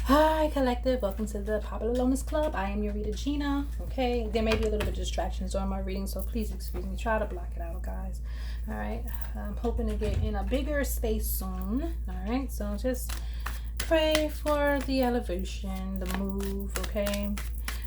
Hi, collective. Welcome to the Popular Lowness Club. I am your reader, Gina. Okay, there may be a little bit of distractions during my reading, so please excuse me. Try to block it out, guys. All right, I'm hoping to get in a bigger space soon. All right, so just pray for the elevation, the move. Okay,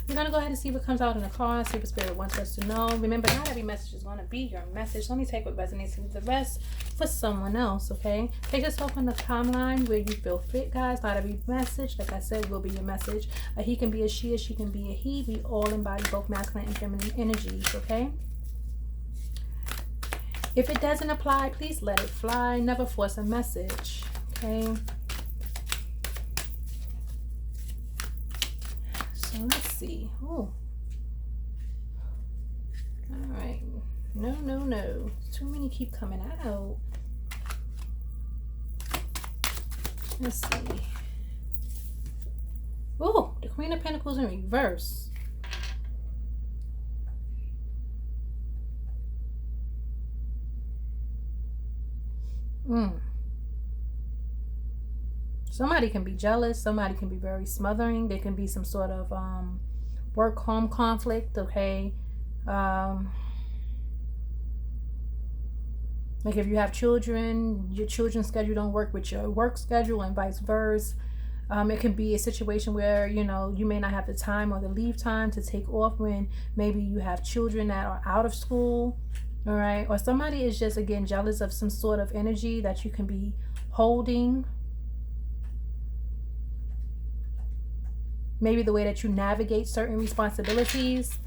we're gonna go ahead and see what comes out in the card, see what Spirit wants us to know. Remember, not every message is gonna be your message. Let me take what resonates and leave the rest for someone else, okay? Take yourself on the timeline where you feel fit, guys. Not every message, like I said, will be your message. He can be a she can be a he. We all embody both masculine and feminine energies, okay? If it doesn't apply, please let it fly. Never force a message, okay? So let's see. Oh. All right. No. Too many keep coming out. Let's see. Oh, the Queen of Pentacles in reverse. Somebody can be jealous. Somebody can be very smothering. There can be some sort of work-home conflict, okay? Like if you have children, your children's schedule don't work with your work schedule and vice versa. It can be a situation where, you know, you may not have the time or the leave time to take off when maybe you have children that are out of school, all right? Or somebody is just, again, jealous of some sort of energy that you can be holding. Maybe the way that you navigate certain responsibilities.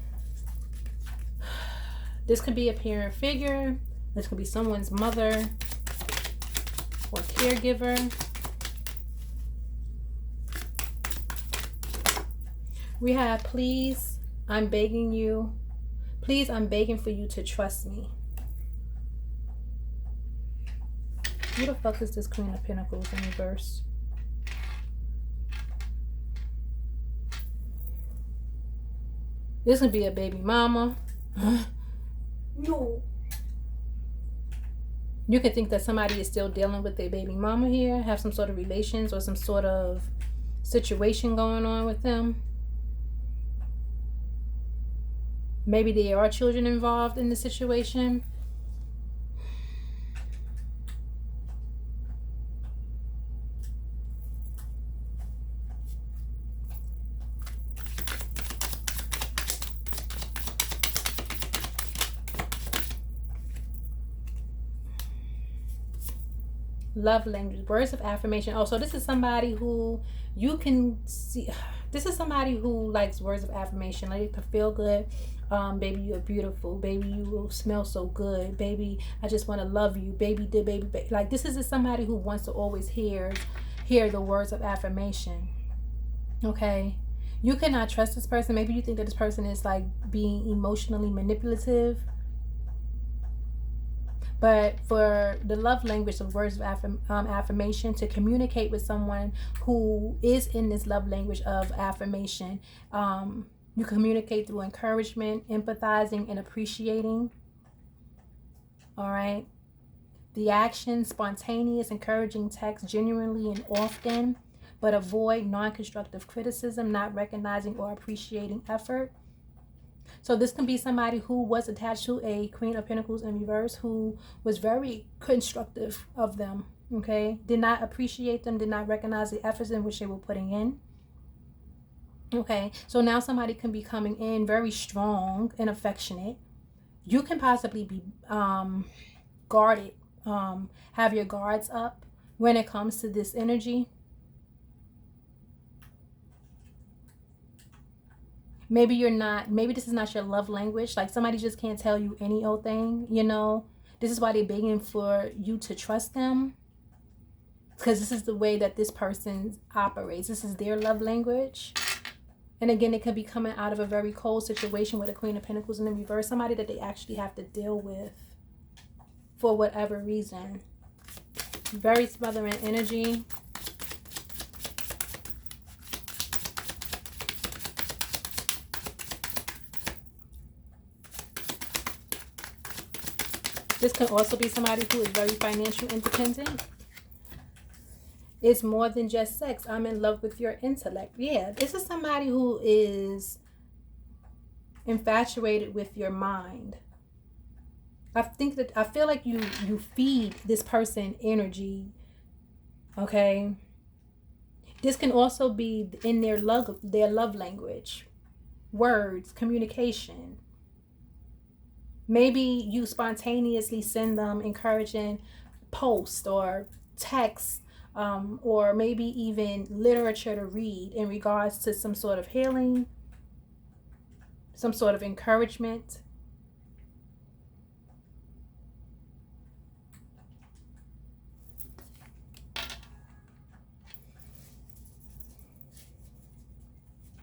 This could be a parent figure. This could be someone's mother or caregiver. We have, please, I'm begging you. Please, I'm begging for you to trust me. Who the fuck is this Queen of Pentacles in reverse? This could be a baby mama. No. You could think that somebody is still dealing with their baby mama here, have some sort of relations or some sort of situation going on with them. Maybe there are children involved in the situation. Love language, words of affirmation. Oh, so this is somebody who you can see. This is somebody who likes words of affirmation, like to feel good. Baby, you're beautiful. Baby, you will smell so good. Baby, I just want to love you. Baby, baby. Like this is somebody who wants to always hear the words of affirmation. Okay, you cannot trust this person. Maybe you think that this person is like being emotionally manipulative. But for the love language of words of affirmation, to communicate with someone who is in this love language of affirmation, you communicate through encouragement, empathizing, and appreciating. All right. The action, spontaneous, encouraging text genuinely and often, but avoid non-constructive criticism, not recognizing or appreciating effort. So this can be somebody who was attached to a Queen of Pentacles in reverse who was very constructive of them, okay? Did not appreciate them, did not recognize the efforts in which they were putting in. Okay, so now somebody can be coming in very strong and affectionate. You can possibly be guarded, have your guards up when it comes to this energy. Maybe you're not, maybe this is not your love language. Like somebody just can't tell you any old thing, you know. This is why they're begging for you to trust them. Because this is the way that this person operates. This is their love language. And again, it could be coming out of a very cold situation with a Queen of Pentacles in the reverse. Somebody that they actually have to deal with for whatever reason. Very smothering energy. This could also be somebody who is very financially independent. It's more than just sex. I'm in love with your intellect. Yeah, this is somebody who is infatuated with your mind. I feel like you feed this person energy. Okay. This can also be in their love language, words, communication. Maybe you spontaneously send them encouraging posts or texts, or maybe even literature to read in regards to some sort of healing, some sort of encouragement.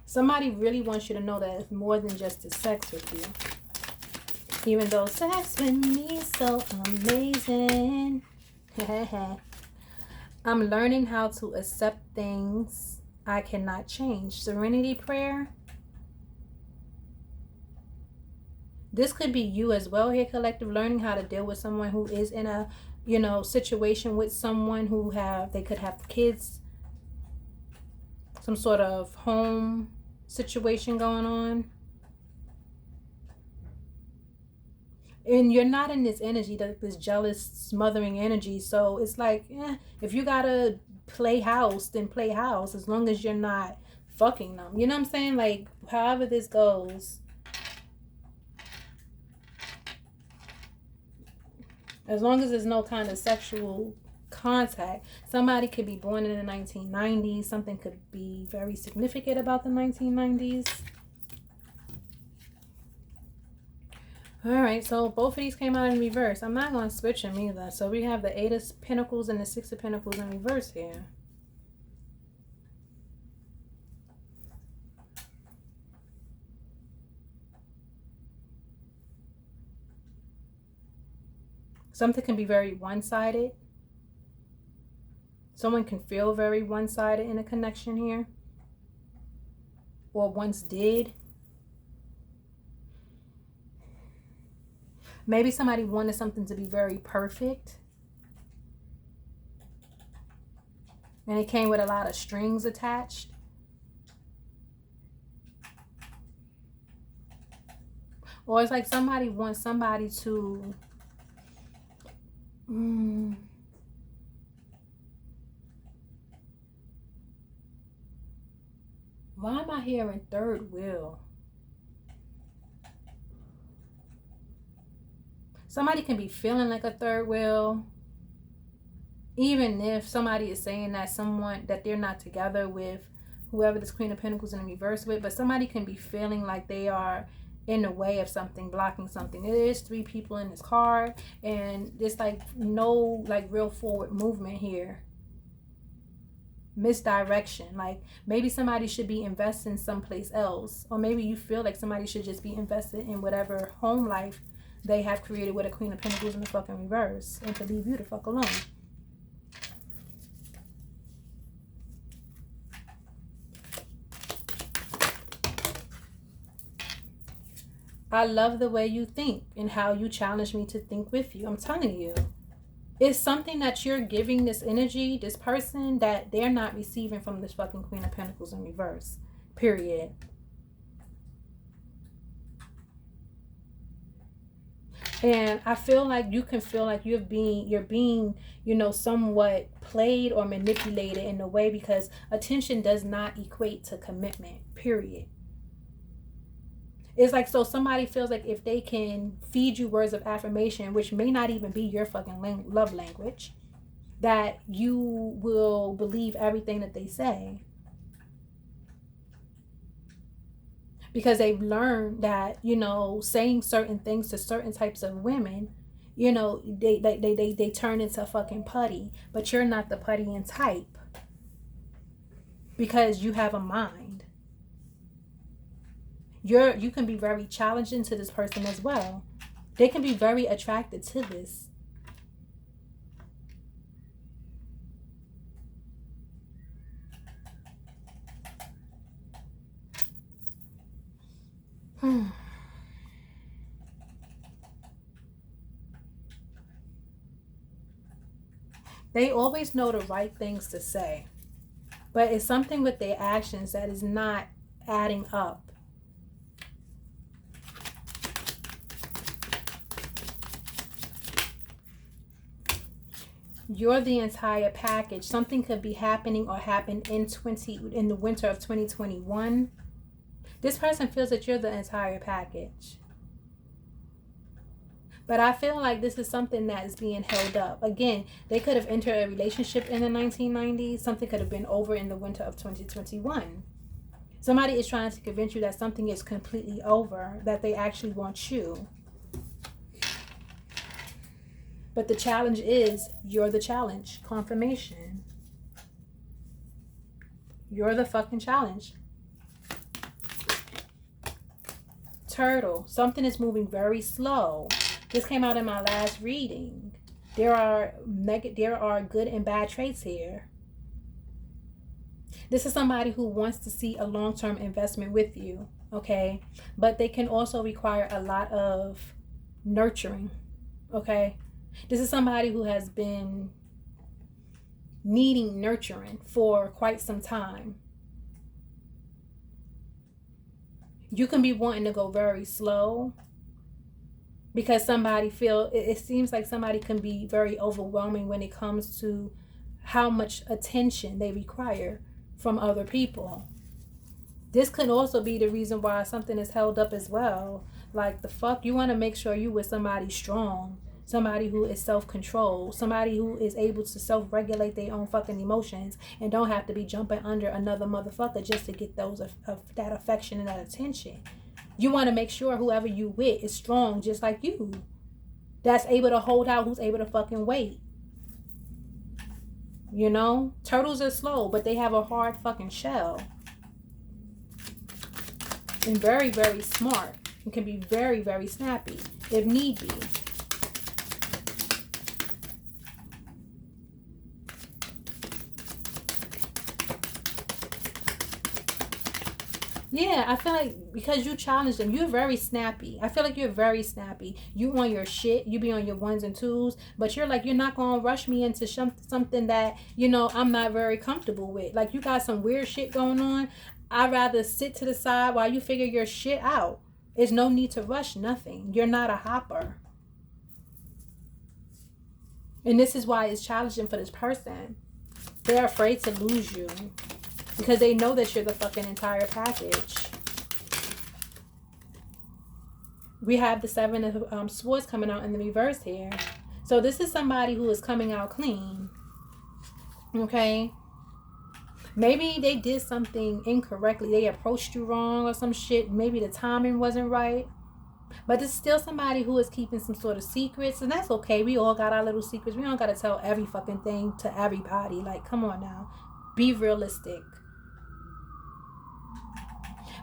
Somebody really wants you to know that it's more than just the sex with you. Even though sex with me is so amazing. I'm learning how to accept things I cannot change. Serenity prayer. This could be you as well here, collective, learning how to deal with someone who is in a, situation with someone they could have kids, some sort of home situation going on. And you're not in this energy, this jealous, smothering energy. So it's like, if you gotta play house, then play house, as long as you're not fucking them. You know what I'm saying? Like, however this goes, as long as there's no kind of sexual contact. Somebody could be born in the 1990s. Something could be very significant about the 1990s. All right, so both of these came out in reverse. I'm not going to switch them either. So we have the Eight of Pentacles and the Six of Pentacles in reverse here. Something can be very one-sided. Someone can feel very one-sided in a connection here, or once did. Maybe somebody wanted something to be very perfect, and it came with a lot of strings attached. Or it's like somebody wants somebody to... Why am I hearing third wheel? Somebody can be feeling like a third wheel, even if somebody is saying that they're not together with whoever this Queen of Pentacles in reverse with, but somebody can be feeling like they are in the way of something, blocking something. There is 3 people in this card, and there's like no real forward movement here. Misdirection. Like, maybe somebody should be investing someplace else, or maybe you feel like somebody should just be invested in whatever home life they have created with a Queen of Pentacles in the fucking reverse, and to leave you the fuck alone. I love the way you think and how you challenge me to think with you. I'm telling you, it's something that you're giving this energy, this person, that they're not receiving from this fucking Queen of Pentacles in reverse. Period. And I feel like you can feel like you're being, somewhat played or manipulated in a way, because attention does not equate to commitment. Period. It's like, so somebody feels like if they can feed you words of affirmation, which may not even be your fucking love language, that you will believe everything that they say. Because they've learned that, saying certain things to certain types of women, they turn into fucking putty. But you're not the puttying type, because you have a mind. You can be very challenging to this person as well. They can be very attracted to this. They always know the right things to say, but it's something with their actions that is not adding up. You're the entire package. Something could be happening or happened in the winter of 2021. This person feels that you're the entire package. But I feel like this is something that is being held up. Again, they could have entered a relationship in the 1990s. Something could have been over in the winter of 2021. Somebody is trying to convince you that something is completely over, that they actually want you. But the challenge is, you're the challenge. Confirmation. You're the fucking challenge. Turtle. Something is moving very slow. This came out in my last reading. There are good and bad traits here. This is somebody who wants to see a long-term investment with you, okay? But they can also require a lot of nurturing, okay? This is somebody who has been needing nurturing for quite some time. You can be wanting to go very slow because it seems like somebody can be very overwhelming when it comes to how much attention they require from other people. This could also be the reason why something is held up as well. Like, the fuck, you want to make sure you with somebody strong, somebody who is self-controlled, somebody who is able to self-regulate their own fucking emotions and don't have to be jumping under another motherfucker just to get those of that affection and that attention. You want to make sure whoever you with is strong just like you, that's able to hold out, who's able to fucking wait. You know, turtles are slow, but they have a hard fucking shell. And very, very smart. And can be very, very snappy if need be. Yeah, I feel like because you challenge them, you're very snappy. I feel like you're very snappy. You on your shit, you be on your ones and twos, but you're not going to rush me into something that, I'm not very comfortable with. Like, you got some weird shit going on. I'd rather sit to the side while you figure your shit out. There's no need to rush nothing. You're not a hopper. And this is why it's challenging for this person. They're afraid to lose you because they know that you're the fucking entire package. We have the Seven of Swords coming out in the reverse here. So this is somebody who is coming out clean. Okay? Maybe they did something incorrectly. They approached you wrong or some shit. Maybe the timing wasn't right. But it's still somebody who is keeping some sort of secrets. And that's okay. We all got our little secrets. We don't got to tell every fucking thing to everybody. Like, come on now. Be realistic.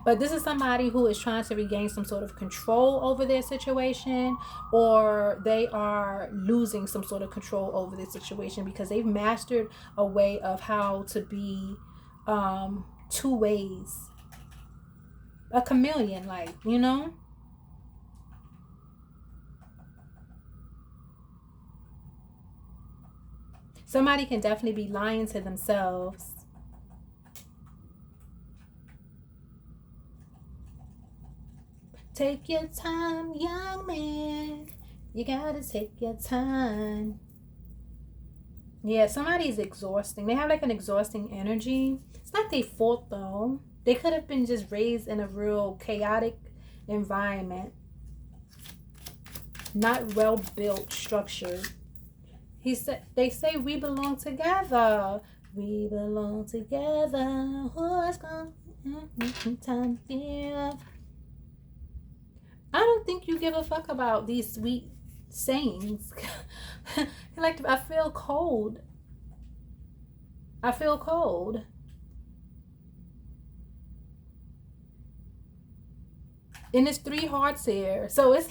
But this is somebody who is trying to regain some sort of control over their situation, or they are losing some sort of control over their situation because they've mastered a way of how to be two ways. A chameleon, Somebody can definitely be lying to themselves. Take your time, young man. You gotta take your time. Yeah, somebody's exhausting. They have an exhausting energy. It's not their fault though. They could have been just raised in a real chaotic environment. Not well built, structured. They say we belong together. We belong together. Who's gonna time to give? I don't think you give a fuck about these sweet sayings. I feel cold. I feel cold. And it's 3 hearts here. So it's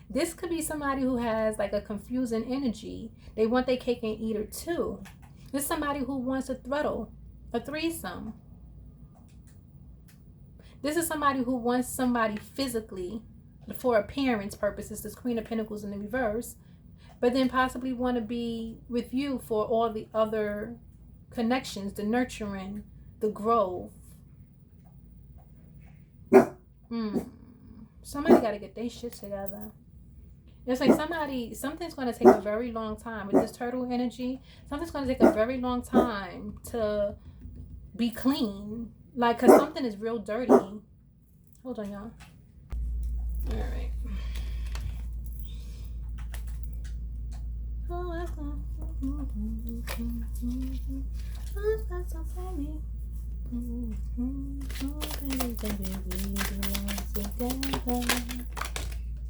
this could be somebody who has a confusing energy. They want their cake and eat it too. This is somebody who wants a threesome. This is somebody who wants somebody physically for appearance purposes. This Queen of Pentacles in the reverse. but then possibly want to be with you for all the other connections, the nurturing, the growth. Somebody got to get their shit together. It's like something's going to take a very long time with this turtle energy. Something's going to take a very long time to be clean. Like, because something is real dirty. Hold on, y'all. All right. Oh, that's going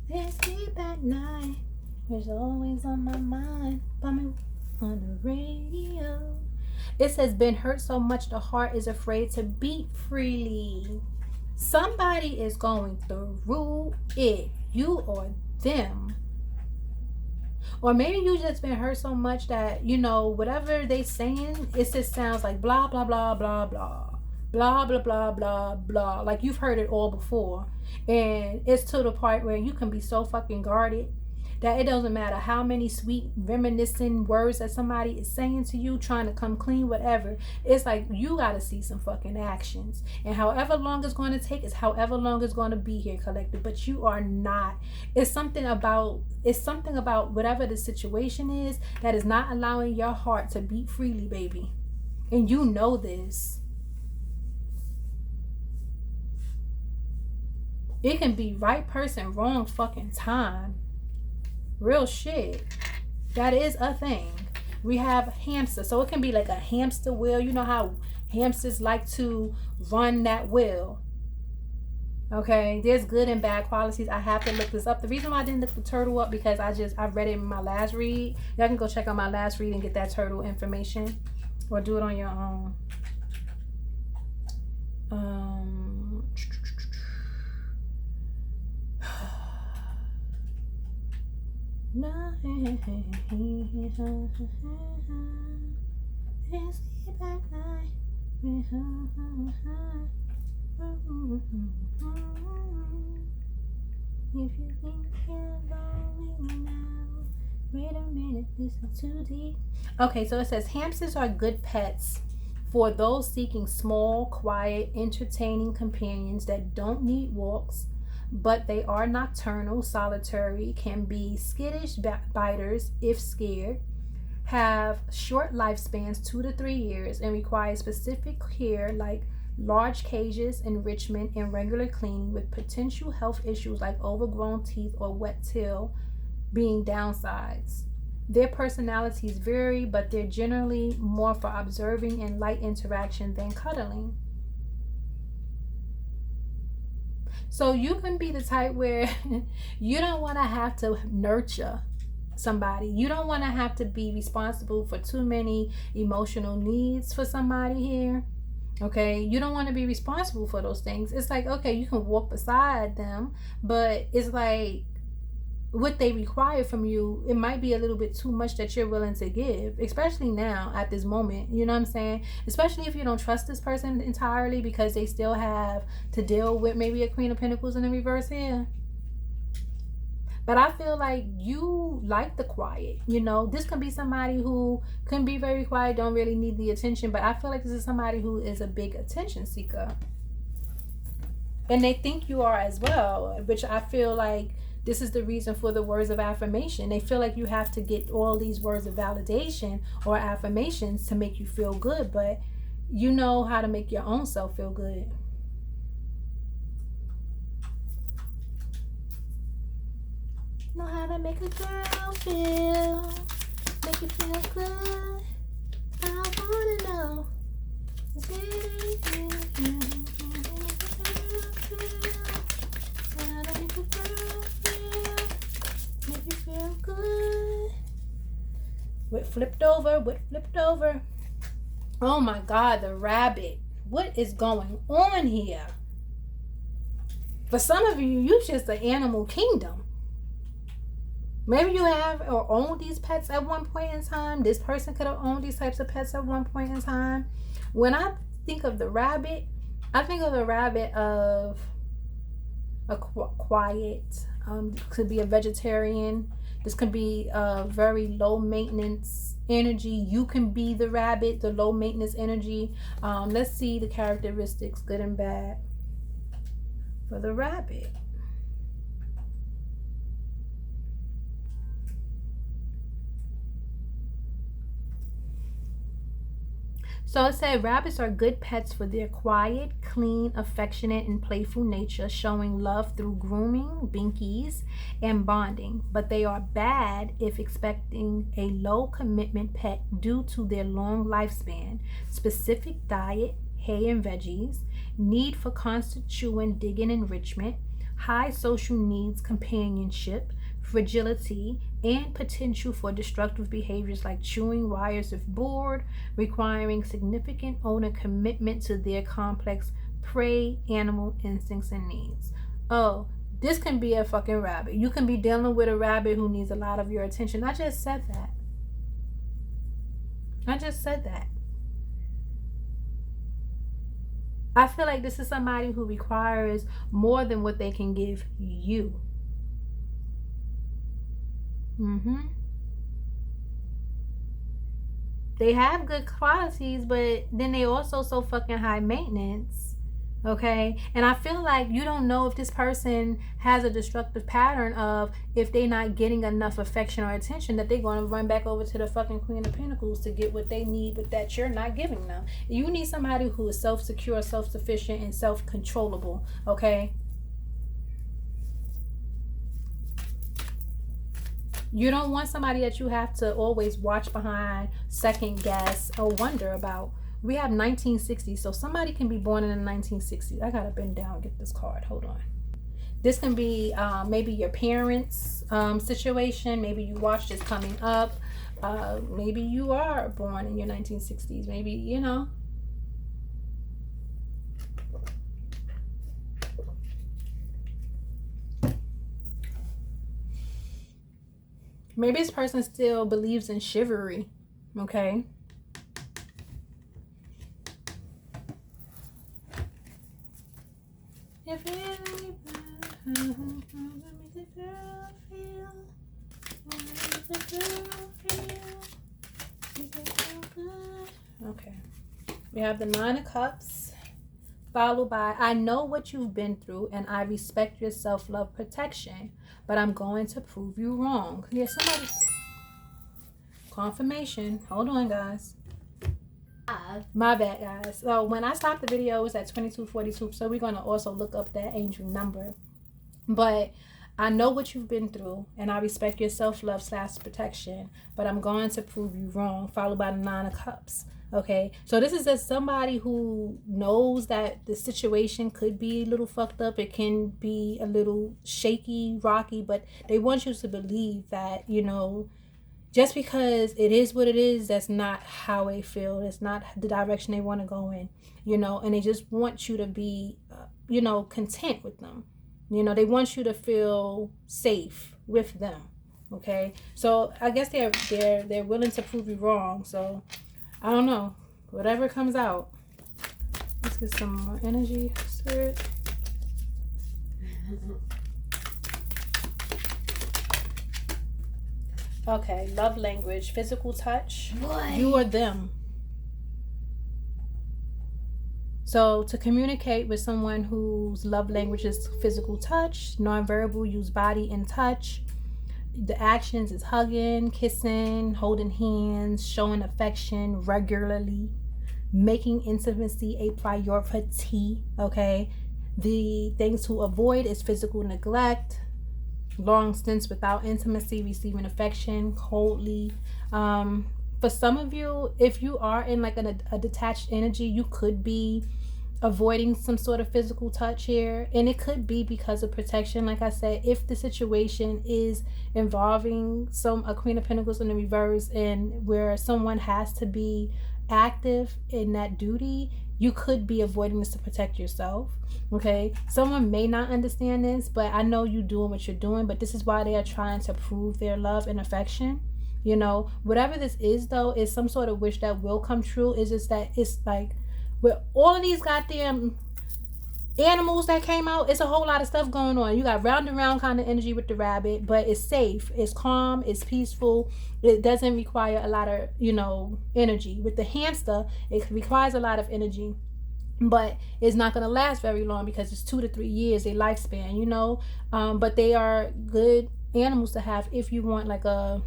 Let's sleep at night. It's always on my mind. Bumming on the radio. It says, been hurt so much the heart is afraid to beat freely. Somebody is going through it. You or them. Or maybe you just been hurt so much that, you know, whatever they saying, it just sounds like blah, blah, blah, blah, blah. Blah, blah, blah, blah, blah. Like you've heard it all before. And it's to the part where you can be so fucking guarded that it doesn't matter how many sweet reminiscent words that somebody is saying to you, trying to come clean, whatever. It's like you got to see some fucking actions. And however long it's going to take is however long it's going to be here, collective. But you are not. It's something about whatever the situation is that is not allowing your heart to beat freely, baby. And you know this. It can be right person, wrong fucking time. Real shit. That is a thing. We have hamster. So it can be like a hamster wheel. You know how hamsters like to run that wheel. Okay. There's good and bad qualities. I have to look this up. The reason why I didn't look the turtle up because I read it in my last read. Y'all can go check out my last read and get that turtle information. Or do it on your own. If you think you're lonely now, wait a minute, this is too deep. Okay, so it says hamsters are good pets for those seeking small, quiet, entertaining companions that don't need walks, but they are nocturnal, solitary, can be skittish biters if scared, have short lifespans, 2 to 3 years, and require specific care like large cages, enrichment, and regular cleaning, with potential health issues like overgrown teeth or wet tail being downsides. Their personalities vary, but they're generally more for observing and light interaction than cuddling. So you can be the type where you don't want to have to nurture somebody. You don't want to have to be responsible for too many emotional needs for somebody here. Okay, you don't want to be responsible for those things. It's like, okay, you can walk beside them, but it's like what they require from you, it might be a little bit too much that you're willing to give, especially now at this moment. You know what I'm saying? Especially if you don't trust this person entirely because they still have to deal with maybe a Queen of Pentacles in the reverse here. But I feel like you like the quiet. You know, this can be somebody who can be very quiet, don't really need the attention, but I feel like this is somebody who is a big attention seeker. And they think you are as well, which I feel like this is the reason for the words of affirmation. They feel like you have to get all these words of validation or affirmations to make you feel good, but you know how to make your own self feel good. Know how to make a girl feel, make you feel good. I wanna know. Is there anything you how to make a girl feel, make you feel good. What flipped over? Oh my God, the rabbit. What is going on here? For some of you, you're just the animal kingdom. Maybe you have or own these pets at one point in time. This person could have owned these types of pets at one point in time. When I think of the rabbit, I think of the rabbit of a quiet, could be a vegetarian. This can be a very low maintenance energy. You can be the rabbit, the low maintenance energy. Let's see the characteristics, good and bad, for the rabbit. So it said rabbits are good pets for their quiet, clean, affectionate, and playful nature, showing love through grooming, binkies, and bonding. But they are bad if expecting a low commitment pet due to their long lifespan, specific diet, hay and veggies, need for constant chewing, digging, enrichment, high social needs, companionship, fragility, and potential for destructive behaviors like chewing wires if bored, requiring significant owner commitment to their complex prey animal instincts and needs. Oh, this can be a fucking rabbit. You can be dealing with a rabbit who needs a lot of your attention. I just said that. I feel like this is somebody who requires more than what they can give you. They have good qualities, but then they also so fucking high maintenance. Okay, and I feel like you don't know if this person has a destructive pattern of, if they're not getting enough affection or attention, that they're going to run back over to the fucking Queen of Pentacles to get what they need, but that you're not giving them. You need somebody who is self-secure, self-sufficient, and self-controllable. Okay, you don't want somebody that you have to always watch behind, second guess, or wonder about. We have 1960s, so somebody can be born in the 1960s. I gotta bend down and get this card. Hold on. This can be maybe your parents' situation. Maybe you watch this coming up. Maybe you are born in your 1960s. Maybe, you know. Maybe this person still believes in chivalry. Okay. Okay. We have the Nine of Cups, followed by, I know what you've been through and I respect your self-love protection, but I'm going to prove you wrong. Yeah, somebody. Confirmation. Hold on, guys. My bad, guys. So when I stopped the video, it was at 22:42. So we're going to also look up that angel number. But I know what you've been through, and I respect your self-love / protection, but I'm going to prove you wrong, followed by the Nine of Cups. Okay, so this is just somebody who knows that the situation could be a little fucked up. It can be a little shaky, rocky, but they want you to believe that, you know, just because it is what it is, that's not how they feel. It's not the direction they want to go in, you know, and they just want you to be, you know, content with them. You know, they want you to feel safe with them. Okay, so I guess they're willing to prove you wrong. So I don't know, whatever comes out. Let's get some more energy, Spirit. Okay, love language, physical touch. What? You or them. So to communicate with someone whose love language is physical touch, nonverbal, use body and touch. The actions is hugging, kissing, holding hands, showing affection regularly, making intimacy a priority. Okay, the things to avoid is physical neglect, long stints without intimacy, receiving affection coldly. For some of you, if you are in like a detached energy, you could be avoiding some sort of physical touch here, and it could be because of protection. Like I said, if the situation is involving a Queen of Pentacles in the reverse, and where someone has to be active in that duty, you could be avoiding this to protect yourself. Okay, someone may not understand this, but I know you doing what you're doing, but this is why they are trying to prove their love and affection. You know, whatever this is though, is some sort of wish that will come true. Is just that it's like, with all of these goddamn animals that came out. It's a whole lot of stuff going on. You got round and round kind of energy with the rabbit, but it's safe, it's calm, it's peaceful. It doesn't require a lot of, energy. With the hamster, it requires a lot of energy, but it's not going to last very long because it's 2 to 3 years their lifespan. But they are good animals to have if you want like a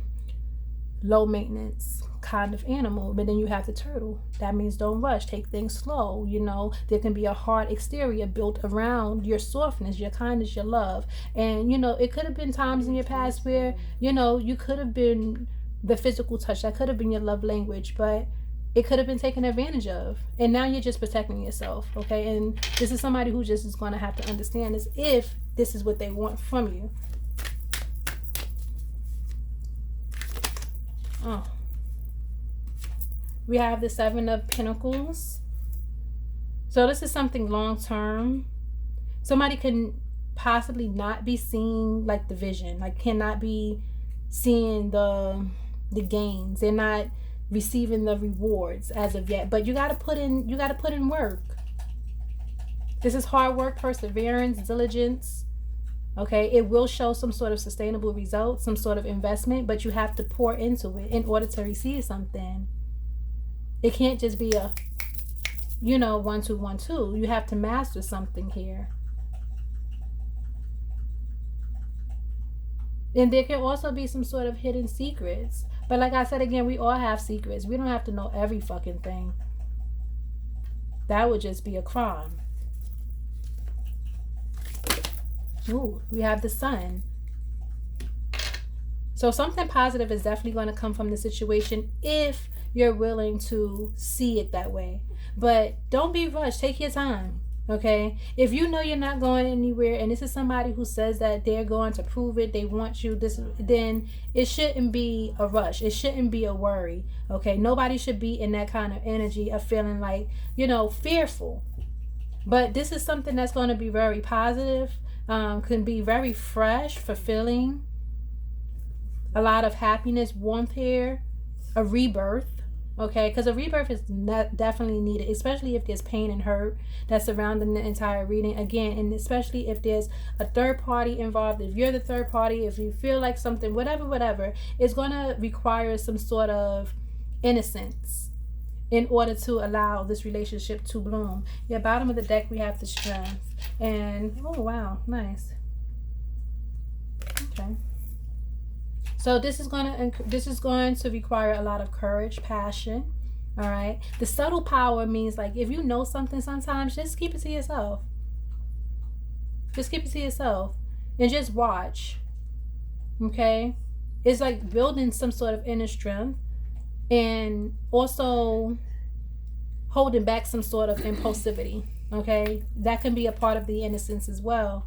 low maintenance kind of animal. But then you have the turtle. That means don't rush, take things slow. There can be a hard exterior built around your softness, your kindness, your love. And it could have been times in your past where you could have been the physical touch, that could have been your love language, but it could have been taken advantage of, and now you're just protecting yourself. Okay, and this is somebody who just is going to have to understand this if this is what they want from you. We have the 7 of Pentacles. So this is something long term. Somebody can possibly not be seeing like the vision, like cannot be seeing the gains. They're not receiving the rewards as of yet, but you got to put in work. This is hard work, perseverance, diligence. Okay, it will show some sort of sustainable results, some sort of investment, but you have to pour into it in order to receive something. It can't just be a 1 2 1 2. You have to master something here. And there can also be some sort of hidden secrets. But like I said again, we all have secrets. We don't have to know every fucking thing. That would just be a crime. Ooh, we have the Sun. So something positive is definitely going to come from the situation if you're willing to see it that way. But don't be rushed. Take your time. Okay, if you know you're not going anywhere, and this is somebody who says that they're going to prove it, they want you, then it shouldn't be a rush. It shouldn't be a worry. Okay, nobody should be in that kind of energy of feeling like, fearful. But this is something that's going to be very positive, can be very fresh, fulfilling, a lot of happiness, warmth here, a rebirth. Okay, because a rebirth is definitely needed, especially if there's pain and hurt that's surrounding the entire reading. Again, and especially if there's a third party involved, if you're the third party, if you feel like something, whatever, it's going to require some sort of innocence in order to allow this relationship to bloom. Yeah, bottom of the deck, we have the Strength. And, oh, wow, nice. Okay. So this is going to require a lot of courage, passion. All right. The subtle power means like if you know something sometimes, just keep it to yourself. Just keep it to yourself and just watch. Okay. It's like building some sort of inner strength and also holding back some sort of impulsivity. Okay. That can be a part of the innocence as well.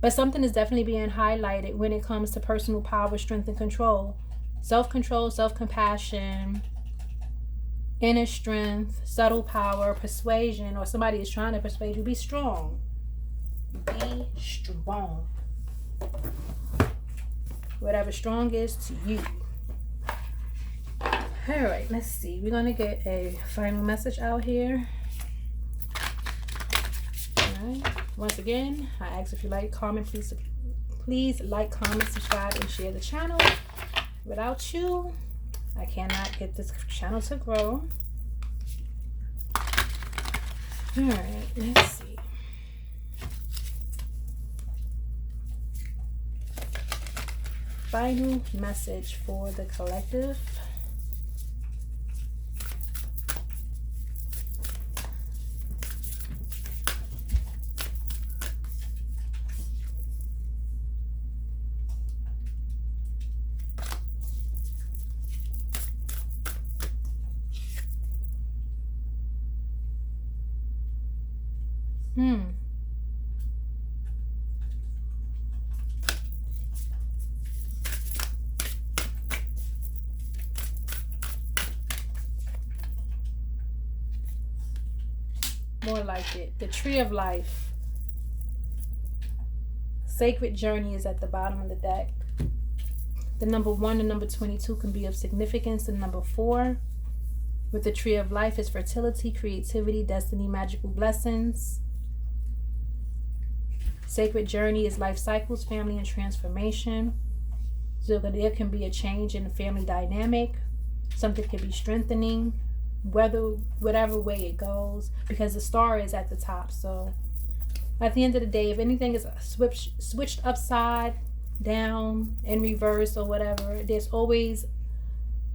But something is definitely being highlighted when it comes to personal power, strength, and control. Self-control, self-compassion, inner strength, subtle power, persuasion, or somebody is trying to persuade you. Be strong. Be strong. Whatever strong is to you. All right, let's see. We're going to get a final message out here. All right. Once again, I ask if you like, comment, please like, comment, subscribe, and share the channel. Without you, I cannot get this channel to grow. All right, let's see. Final message for the collective. More like it. The Tree of Life. Sacred Journey is at the bottom of the deck. The number 1 and number 22 can be of significance. The number 4 with the Tree of Life is fertility, creativity, destiny, magical blessings. Sacred journey is life cycles, family, and transformation. So there can be a change in the family dynamic. Something could be strengthening, whatever way it goes, because the star is at the top. So at the end of the day, if anything is switched upside down, in reverse, or whatever, there's always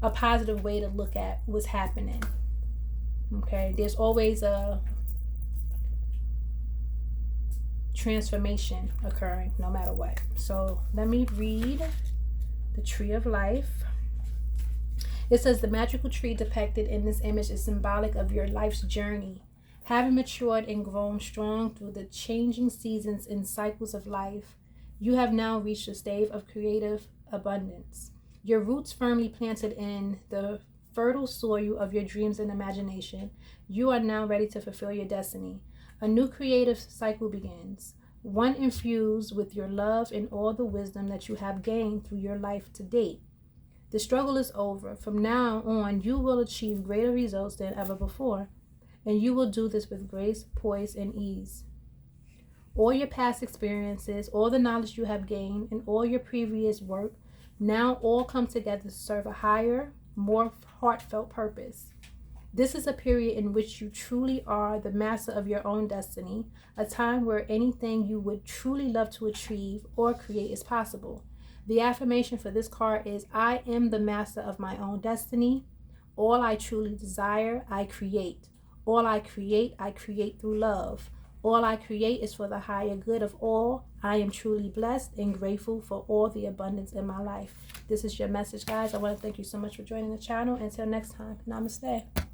a positive way to look at what's happening. Okay, there's always a transformation occurring no matter what. So let me read the Tree of Life. It says the magical tree depicted in this image is symbolic of your life's journey. Having matured and grown strong through the changing seasons and cycles of life, you have now reached a stage of creative abundance. Your roots firmly planted in the fertile soil of your dreams and imagination, you are now ready to fulfill your destiny. A new creative cycle begins, one infused with your love and all the wisdom that you have gained through your life to date. The struggle is over. From now on, you will achieve greater results than ever before, and you will do this with grace, poise, and ease. All your past experiences, all the knowledge you have gained, and all your previous work now all come together to serve a higher, more heartfelt purpose. This is a period in which you truly are the master of your own destiny, a time where anything you would truly love to achieve or create is possible. The affirmation for this card is, I am the master of my own destiny. All I truly desire, I create. All I create through love. All I create is for the higher good of all. I am truly blessed and grateful for all the abundance in my life. This is your message, guys. I want to thank you so much for joining the channel. Until next time, namaste.